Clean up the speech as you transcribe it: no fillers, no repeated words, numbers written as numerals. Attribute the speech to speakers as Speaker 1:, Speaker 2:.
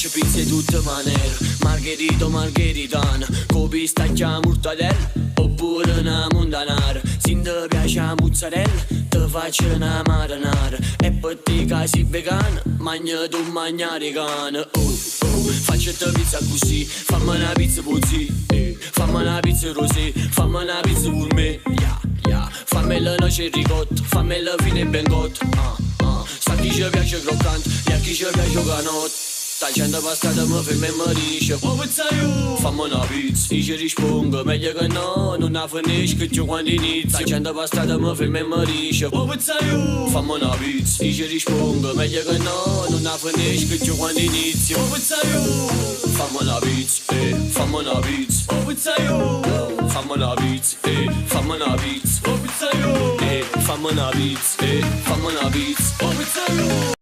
Speaker 1: faccio pizze tutte maniere, margherita, margheritana, con pistacchia mortadella, oppure una montanara. Se ti piace la mozzarella, ti faccio una marinara. E per te che sei vegana, mangia tu mangiare cane. Faccio te pizza così, fammi una pizza così, fammi una pizza rosé, fammi una pizza con me, fammi la noce ricotta, fammi la fine ben cotta. Sa chi ci piace croccante e a chi ci piace canotto. Sta gente passata mi ferma e mi dice: oh pizzaio, fammi una pizza. Io ci rispondo meglio che no, non la finisco più quando inizio. Sta gente passata mi ferma e mi dice: oh pizzaio, fammi una pizza. Io ci rispondo meglio che no, non la finisco più quando inizio. Oh pizzaio, fammi una pizza, fammi una pizza. Oh pizzaio, fammi una pizza, fammi una pizza. Oh pizzaio, fammi una pizza, fammi una pizza. Oh pizzaio.